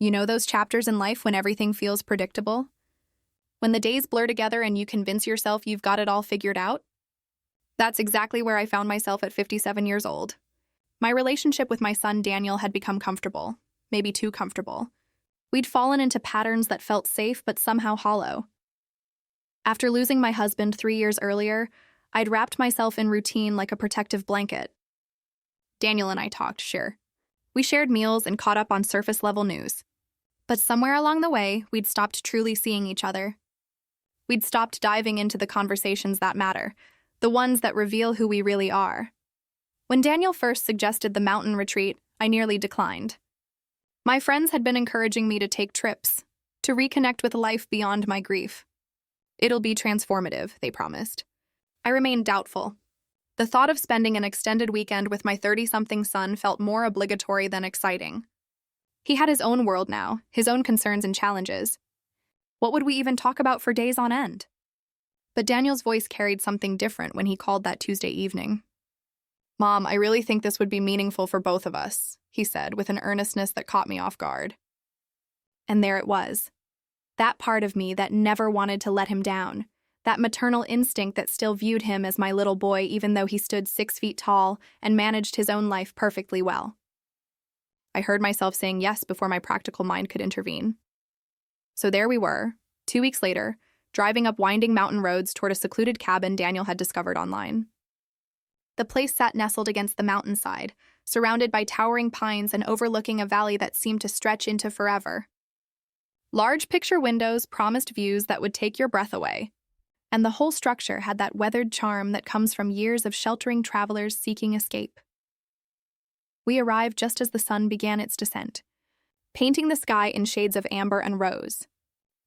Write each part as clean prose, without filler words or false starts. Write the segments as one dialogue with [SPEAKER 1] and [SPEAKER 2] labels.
[SPEAKER 1] You know those chapters in life when everything feels predictable? When the days blur together and you convince yourself you've got it all figured out? That's exactly where I found myself at 57 years old. My relationship with my son Daniel had become comfortable, maybe too comfortable. We'd fallen into patterns that felt safe but somehow hollow. After losing my husband 3 years earlier, I'd wrapped myself in routine like a protective blanket. Daniel and I talked, sure. We shared meals and caught up on surface-level news. But somewhere along the way, we'd stopped truly seeing each other. We'd stopped diving into the conversations that matter, the ones that reveal who we really are. When Daniel first suggested the mountain retreat, I nearly declined. My friends had been encouraging me to take trips, to reconnect with life beyond my grief. It'll be transformative, they promised. I remained doubtful. The thought of spending an extended weekend with my 30-something son felt more obligatory than exciting. He had his own world now, his own concerns and challenges. What would we even talk about for days on end? But Daniel's voice carried something different when he called that Tuesday evening. "Mom, I really think this would be meaningful for both of us," he said with an earnestness that caught me off guard. And there it was. That part of me that never wanted to let him down. That maternal instinct that still viewed him as my little boy even though he stood 6 feet tall and managed his own life perfectly well. I heard myself saying yes before my practical mind could intervene. So there we were, 2 weeks later, driving up winding mountain roads toward a secluded cabin Daniel had discovered online. The place sat nestled against the mountainside, surrounded by towering pines and overlooking a valley that seemed to stretch into forever. Large picture windows promised views that would take your breath away, and the whole structure had that weathered charm that comes from years of sheltering travelers seeking escape. We arrived just as the sun began its descent, painting the sky in shades of amber and rose.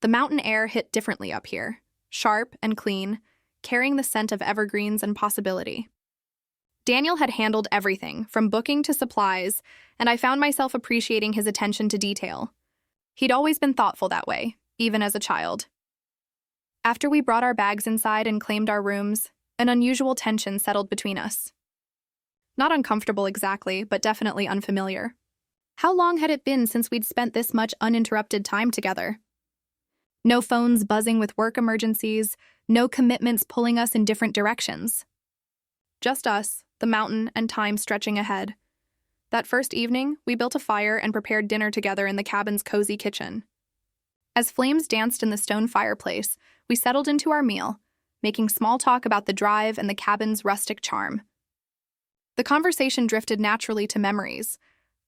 [SPEAKER 1] The mountain air hit differently up here, sharp and clean, carrying the scent of evergreens and possibility. Daniel had handled everything, from booking to supplies, and I found myself appreciating his attention to detail. He'd always been thoughtful that way, even as a child. After we brought our bags inside and claimed our rooms, an unusual tension settled between us. Not uncomfortable exactly, but definitely unfamiliar. How long had it been since we'd spent this much uninterrupted time together? No phones buzzing with work emergencies, no commitments pulling us in different directions. Just us, the mountain, and time stretching ahead. That first evening, we built a fire and prepared dinner together in the cabin's cozy kitchen. As flames danced in the stone fireplace, we settled into our meal, making small talk about the drive and the cabin's rustic charm. The conversation drifted naturally to memories.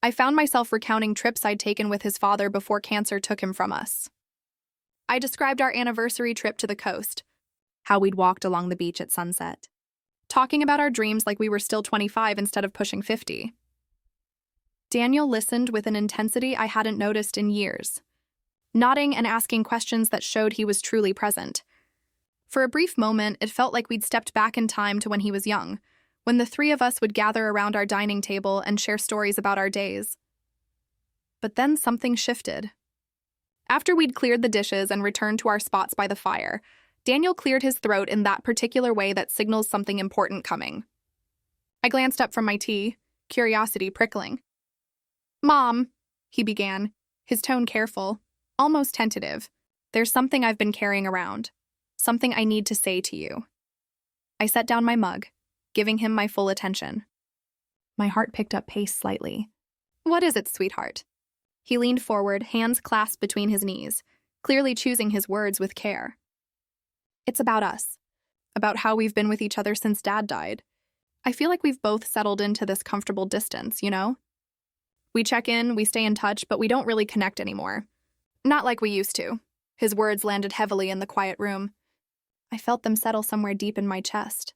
[SPEAKER 1] I found myself recounting trips I'd taken with his father before cancer took him from us. I described our anniversary trip to the coast, how we'd walked along the beach at sunset, talking about our dreams like we were still 25 instead of pushing 50. Daniel listened with an intensity I hadn't noticed in years, nodding and asking questions that showed he was truly present. For a brief moment, it felt like we'd stepped back in time to when he was young, when the three of us would gather around our dining table and share stories about our days. But then something shifted. After we'd cleared the dishes and returned to our spots by the fire, Daniel cleared his throat in that particular way that signals something important coming. I glanced up from my tea, curiosity prickling. "Mom," he began, his tone careful, almost tentative. "There's something I've been carrying around, something I need to say to you." I set down my mug, giving him my full attention. My heart picked up pace slightly. "What is it, sweetheart?" He leaned forward, hands clasped between his knees, clearly choosing his words with care. "It's about us, about how we've been with each other since Dad died. I feel like we've both settled into this comfortable distance, you know? We check in, we stay in touch, but we don't really connect anymore. Not like we used to." His words landed heavily in the quiet room. I felt them settle somewhere deep in my chest.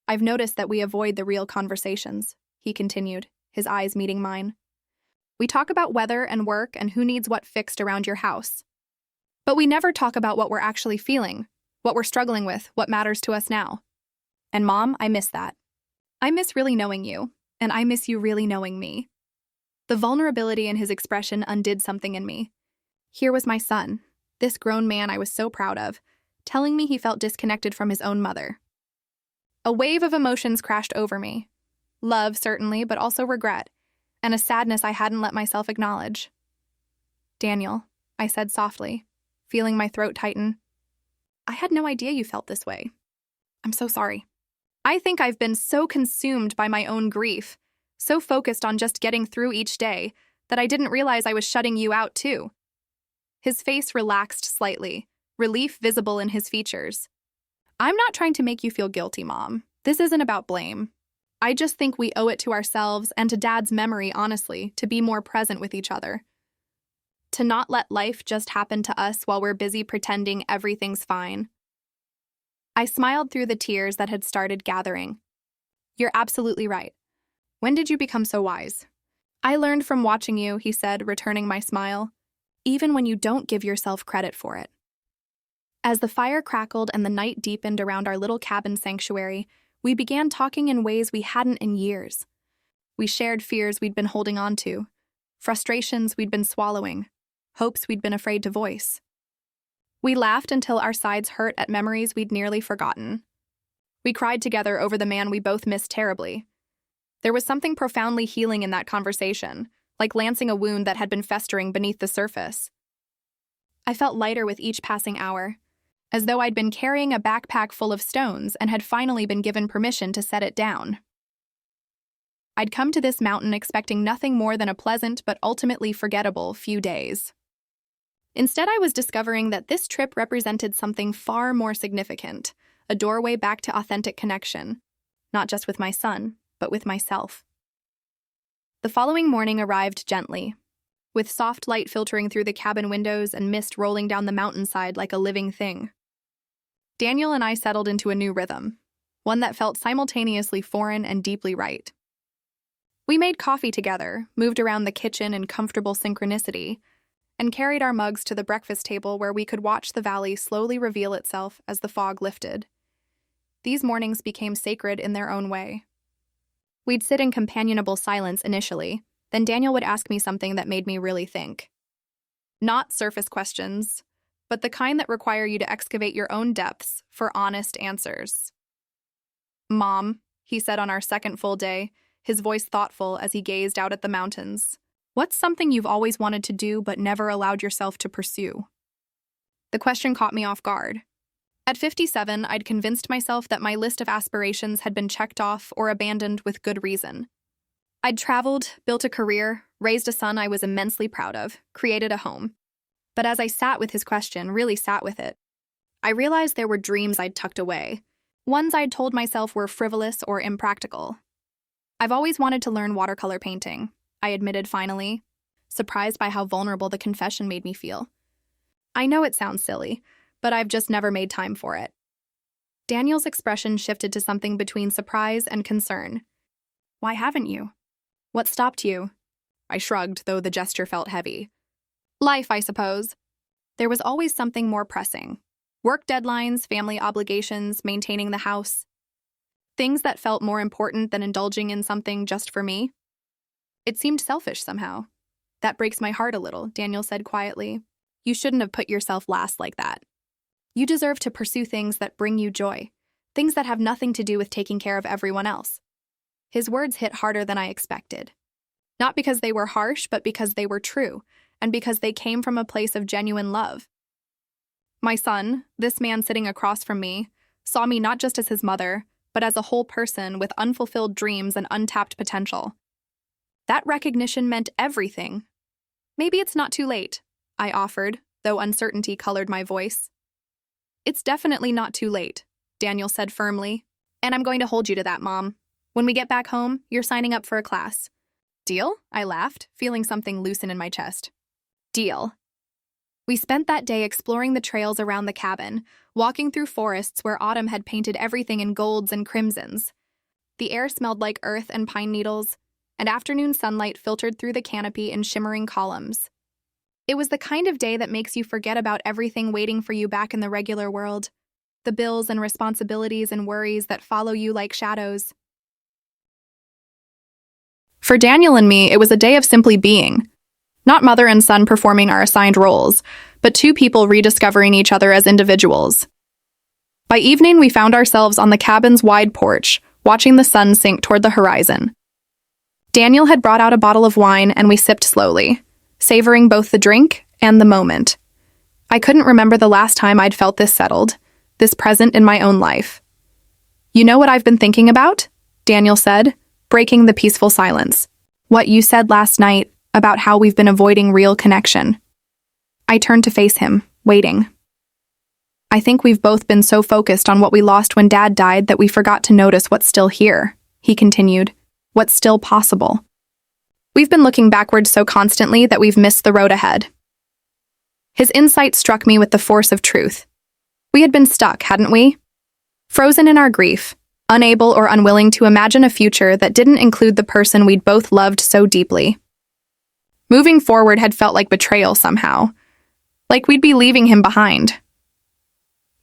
[SPEAKER 1] "I've noticed that we avoid the real conversations," he continued, his eyes meeting mine. "We talk about weather and work and who needs what fixed around your house. But we never talk about what we're actually feeling, what we're struggling with, what matters to us now. And Mom, I miss that. I miss really knowing you, and I miss you really knowing me." The vulnerability in his expression undid something in me. Here was my son, this grown man I was so proud of, telling me he felt disconnected from his own mother. A wave of emotions crashed over me. Love, certainly, but also regret, and a sadness I hadn't let myself acknowledge. Daniel, I said softly, feeling my throat tighten. I had no idea you felt this way. I'm so sorry. I think I've been so consumed by my own grief, so focused on just getting through each day, that I didn't realize I was shutting you out too. His face relaxed slightly, relief visible in his features. I'm not trying to make you feel guilty, Mom. This isn't about blame. I just think we owe it to ourselves and to Dad's memory, honestly, to be more present with each other. To not let life just happen to us while we're busy pretending everything's fine. I smiled through the tears that had started gathering. You're absolutely right. When did you become so wise? I learned from watching you, he said, returning my smile, even when you don't give yourself credit for it. As the fire crackled and the night deepened around our little cabin sanctuary, we began talking in ways we hadn't in years. We shared fears we'd been holding on to, frustrations we'd been swallowing, hopes we'd been afraid to voice. We laughed until our sides hurt at memories we'd nearly forgotten. We cried together over the man we both missed terribly. There was something profoundly healing in that conversation, like lancing a wound that had been festering beneath the surface. I felt lighter with each passing hour, as though I'd been carrying a backpack full of stones and had finally been given permission to set it down. I'd come to this mountain expecting nothing more than a pleasant but ultimately forgettable few days. Instead, I was discovering that this trip represented something far more significant, a doorway back to authentic connection, not just with my son, but with myself. The following morning arrived gently, with soft light filtering through the cabin windows and mist rolling down the mountainside like a living thing. Daniel and I settled into a new rhythm, one that felt simultaneously foreign and deeply right. We made coffee together, moved around the kitchen in comfortable synchronicity, and carried our mugs to the breakfast table where we could watch the valley slowly reveal itself as the fog lifted. These mornings became sacred in their own way. We'd sit in companionable silence initially, then Daniel would ask me something that made me really think. Not surface questions, but the kind that require you to excavate your own depths for honest answers. Mom, he said on our second full day, his voice thoughtful as he gazed out at the mountains. What's something you've always wanted to do but never allowed yourself to pursue? The question caught me off guard. At 57, I'd convinced myself that my list of aspirations had been checked off or abandoned with good reason. I'd traveled, built a career, raised a son I was immensely proud of, created a home. But as I sat with his question, really sat with it, I realized there were dreams I'd tucked away, ones I'd told myself were frivolous or impractical. I've always wanted to learn watercolor painting, I admitted finally, surprised by how vulnerable the confession made me feel. I know it sounds silly, but I've just never made time for it. Daniel's expression shifted to something between surprise and concern. Why haven't you? What stopped you? I shrugged, though the gesture felt heavy. Life, I suppose. There was always something more pressing. Work deadlines, family obligations, maintaining the house. Things that felt more important than indulging in something just for me. It seemed selfish somehow. That breaks my heart a little, Daniel said quietly. You shouldn't have put yourself last like that. You deserve to pursue things that bring you joy, things that have nothing to do with taking care of everyone else. His words hit harder than I expected. Not because they were harsh, but because they were true, and because they came from a place of genuine love. My son, this man sitting across from me, saw me not just as his mother, but as a whole person with unfulfilled dreams and untapped potential. That recognition meant everything. Maybe it's not too late, I offered, though uncertainty colored my voice. It's definitely not too late, Daniel said firmly, and I'm going to hold you to that, Mom. When we get back home, you're signing up for a class. Deal? I laughed, feeling something loosen in my chest. Deal. We spent that day exploring the trails around the cabin, walking through forests where autumn had painted everything in golds and crimsons. The air smelled like earth and pine needles, and afternoon sunlight filtered through the canopy in shimmering columns. It was the kind of day that makes you forget about everything waiting for you back in the regular world, the bills and responsibilities and worries that follow you like shadows. For Daniel and me, it was a day of simply being. Not mother and son performing our assigned roles, but two people rediscovering each other as individuals. By evening, we found ourselves on the cabin's wide porch, watching the sun sink toward the horizon. Daniel had brought out a bottle of wine and we sipped slowly, savoring both the drink and the moment. I couldn't remember the last time I'd felt this settled, this present in my own life. "You know what I've been thinking about?" Daniel said, breaking the peaceful silence. "What you said last night about how we've been avoiding real connection." I turned to face him, waiting. "I think we've both been so focused on what we lost when Dad died that we forgot to notice what's still here," he continued. "What's still possible. We've been looking backwards so constantly that we've missed the road ahead." His insight struck me with the force of truth. We had been stuck, hadn't we? Frozen in our grief, unable or unwilling to imagine a future that didn't include the person we'd both loved so deeply. Moving forward had felt like betrayal somehow, like we'd be leaving him behind.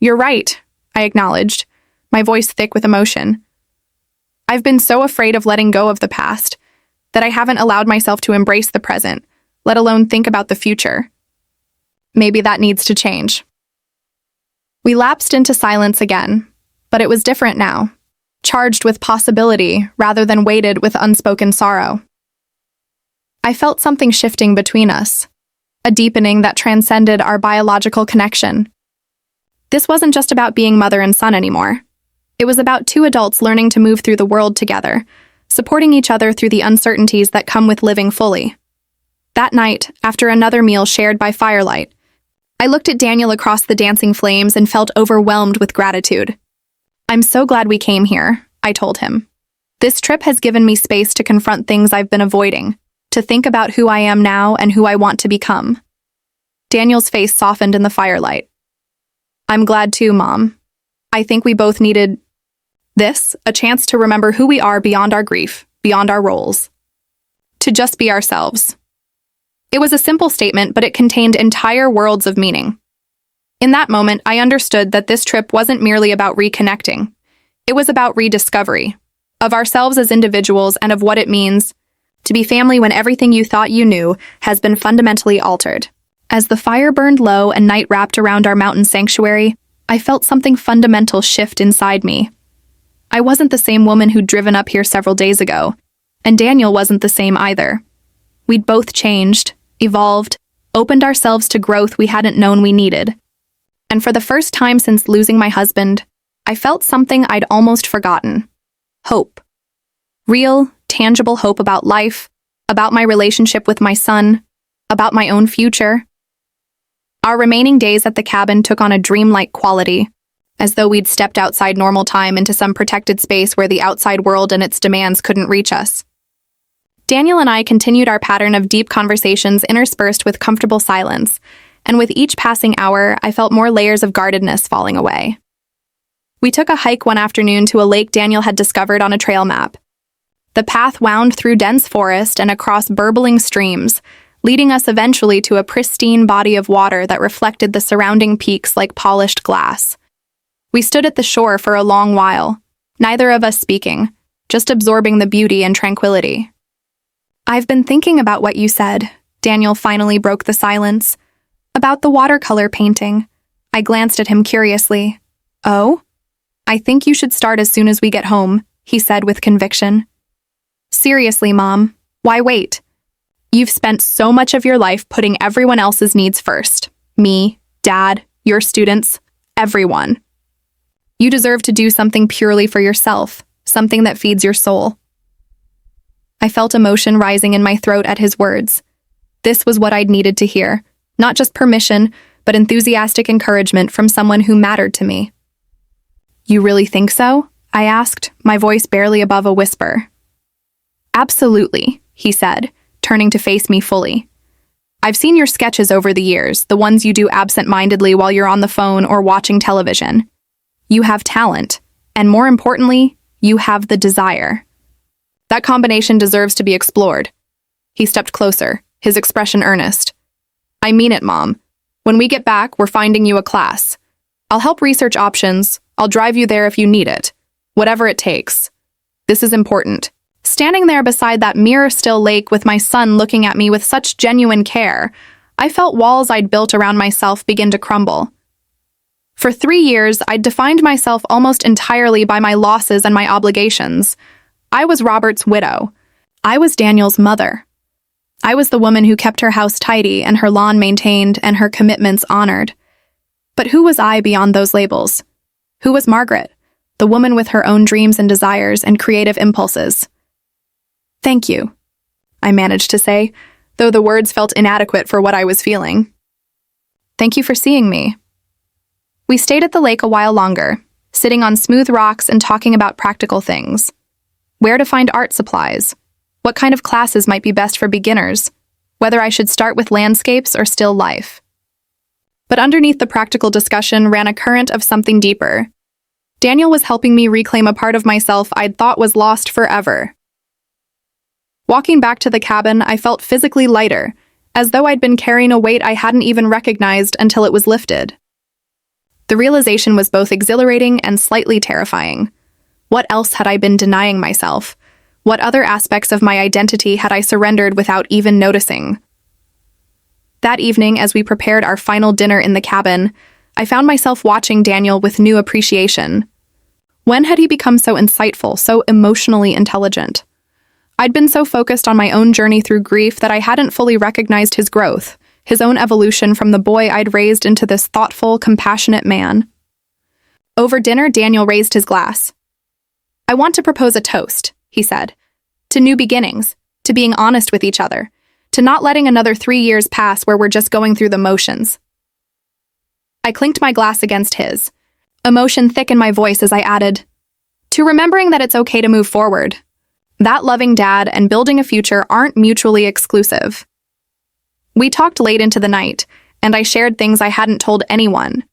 [SPEAKER 1] "You're right," I acknowledged, my voice thick with emotion. "I've been so afraid of letting go of the past that I haven't allowed myself to embrace the present, let alone think about the future. Maybe that needs to change." We lapsed into silence again, but it was different now, charged with possibility rather than weighted with unspoken sorrow. I felt something shifting between us, a deepening that transcended our biological connection. This wasn't just about being mother and son anymore. It was about two adults learning to move through the world together, supporting each other through the uncertainties that come with living fully. That night, after another meal shared by firelight, I looked at Daniel across the dancing flames and felt overwhelmed with gratitude. "I'm so glad we came here," I told him. "This trip has given me space to confront things I've been avoiding, to think about who I am now and who I want to become." Daniel's face softened in the firelight. "I'm glad too, Mom. I think we both needed this, a chance to remember who we are beyond our grief, beyond our roles. To just be ourselves." It was a simple statement, but it contained entire worlds of meaning. In that moment, I understood that this trip wasn't merely about reconnecting. It was about rediscovery, of ourselves as individuals and of what it means to be family when everything you thought you knew has been fundamentally altered. As the fire burned low and night wrapped around our mountain sanctuary, I felt something fundamental shift inside me. I wasn't the same woman who'd driven up here several days ago, and Daniel wasn't the same either. We'd both changed, evolved, opened ourselves to growth we hadn't known we needed. And for the first time since losing my husband, I felt something I'd almost forgotten. Hope. Real, tangible hope about life, about my relationship with my son, about my own future. Our remaining days at the cabin took on a dreamlike quality, as though we'd stepped outside normal time into some protected space where the outside world and its demands couldn't reach us. Daniel and I continued our pattern of deep conversations interspersed with comfortable silence, and with each passing hour, I felt more layers of guardedness falling away. We took a hike one afternoon to a lake Daniel had discovered on a trail map. The path wound through dense forest and across burbling streams, leading us eventually to a pristine body of water that reflected the surrounding peaks like polished glass. We stood at the shore for a long while, neither of us speaking, just absorbing the beauty and tranquility. "I've been thinking about what you said," Daniel finally broke the silence. "About the watercolor painting." I glanced at him curiously. "Oh? I think you should start as soon as we get home," he said with conviction. "Seriously, Mom, why wait? You've spent so much of your life putting everyone else's needs first. Me, Dad, your students, everyone. You deserve to do something purely for yourself, something that feeds your soul." I felt emotion rising in my throat at his words. This was what I'd needed to hear, not just permission, but enthusiastic encouragement from someone who mattered to me. "You really think so?" I asked, my voice barely above a whisper. "Absolutely," he said, turning to face me fully. "I've seen your sketches over the years, the ones you do absent-mindedly while you're on the phone or watching television. You have talent, and more importantly, you have the desire. That combination deserves to be explored." He stepped closer, his expression earnest. "I mean it, Mom. When we get back, we're finding you a class. I'll help research options. I'll drive you there if you need it. Whatever it takes. This is important." Standing there beside that mirror-still lake with my son looking at me with such genuine care, I felt walls I'd built around myself begin to crumble. For 3 years, I'd defined myself almost entirely by my losses and my obligations. I was Robert's widow. I was Daniel's mother. I was the woman who kept her house tidy and her lawn maintained and her commitments honored. But who was I beyond those labels? Who was Margaret, the woman with her own dreams and desires and creative impulses? "Thank you," I managed to say, though the words felt inadequate for what I was feeling. "Thank you for seeing me." We stayed at the lake a while longer, sitting on smooth rocks and talking about practical things. Where to find art supplies, what kind of classes might be best for beginners, whether I should start with landscapes or still life. But underneath the practical discussion ran a current of something deeper. Daniel was helping me reclaim a part of myself I'd thought was lost forever. Walking back to the cabin, I felt physically lighter, as though I'd been carrying a weight I hadn't even recognized until it was lifted. The realization was both exhilarating and slightly terrifying. What else had I been denying myself? What other aspects of my identity had I surrendered without even noticing? That evening, as we prepared our final dinner in the cabin, I found myself watching Daniel with new appreciation. When had he become so insightful, so emotionally intelligent? I'd been so focused on my own journey through grief that I hadn't fully recognized his growth, his own evolution from the boy I'd raised into this thoughtful, compassionate man. Over dinner, Daniel raised his glass. "I want to propose a toast," he said, "to new beginnings, to being honest with each other, to not letting another 3 years pass where we're just going through the motions." I clinked my glass against his, emotion thick in my voice as I added, "To remembering that it's okay to move forward. That loving dad and building a future aren't mutually exclusive." We talked late into the night, and I shared things I hadn't told anyone.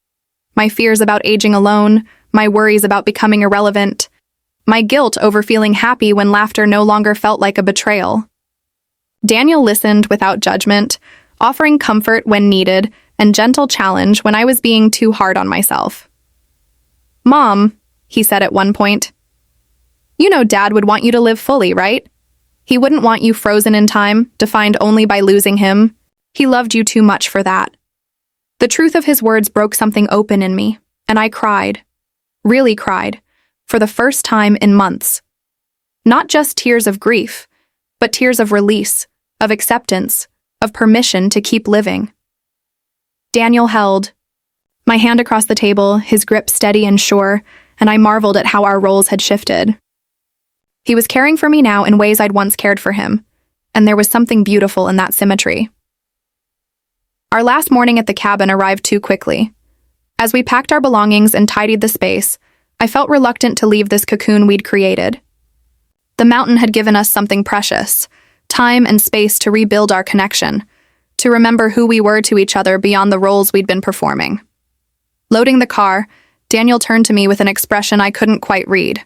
[SPEAKER 1] My fears about aging alone, my worries about becoming irrelevant, my guilt over feeling happy when laughter no longer felt like a betrayal. Daniel listened without judgment, offering comfort when needed and gentle challenge when I was being too hard on myself. "Mom," he said at one point, "you know Dad would want you to live fully, right? He wouldn't want you frozen in time, defined only by losing him. He loved you too much for that." The truth of his words broke something open in me, and I cried. Really cried, for the first time in months. Not just tears of grief, but tears of release, of acceptance, of permission to keep living. Daniel held my hand across the table, his grip steady and sure, and I marveled at how our roles had shifted. He was caring for me now in ways I'd once cared for him, and there was something beautiful in that symmetry. Our last morning at the cabin arrived too quickly. As we packed our belongings and tidied the space, I felt reluctant to leave this cocoon we'd created. The mountain had given us something precious, time and space to rebuild our connection, to remember who we were to each other beyond the roles we'd been performing. Loading the car, Daniel turned to me with an expression I couldn't quite read.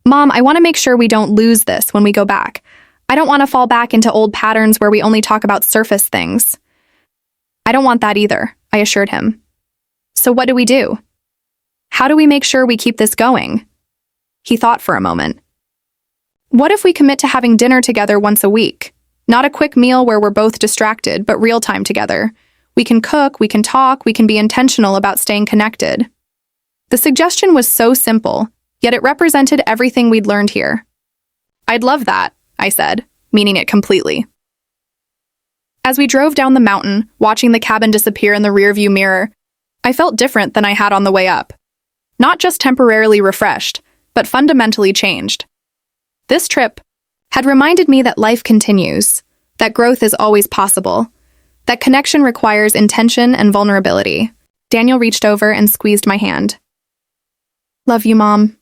[SPEAKER 1] "Mom, I want to make sure we don't lose this when we go back. I don't want to fall back into old patterns where we only talk about surface things." "I don't want that either," I assured him. "So what do we do? How do we make sure we keep this going?" He thought for a moment. "What if we commit to having dinner together once a week? Not a quick meal where we're both distracted, but real time together. We can cook, we can talk, we can be intentional about staying connected." The suggestion was so simple, yet it represented everything we'd learned here. "I'd love that," I said, meaning it completely. As we drove down the mountain, watching the cabin disappear in the rearview mirror, I felt different than I had on the way up. Not just temporarily refreshed, but fundamentally changed. This trip had reminded me that life continues, that growth is always possible, that connection requires intention and vulnerability. Daniel reached over and squeezed my hand. "Love you, Mom."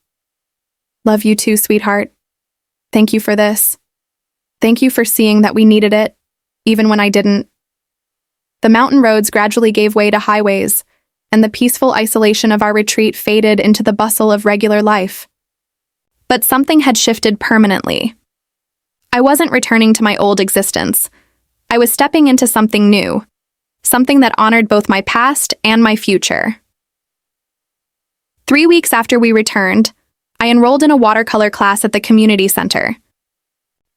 [SPEAKER 1] "Love you too, sweetheart. Thank you for this. Thank you for seeing that we needed it, even when I didn't." The mountain roads gradually gave way to highways, and the peaceful isolation of our retreat faded into the bustle of regular life. But something had shifted permanently. I wasn't returning to my old existence. I was stepping into something new, something that honored both my past and my future. 3 weeks after we returned, I enrolled in a watercolor class at the community center.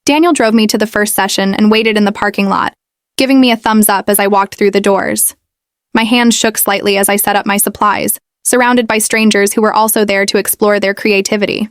[SPEAKER 1] Daniel drove me to the first session and waited in the parking lot, giving me a thumbs up as I walked through the doors. My hands shook slightly as I set up my supplies, surrounded by strangers who were also there to explore their creativity.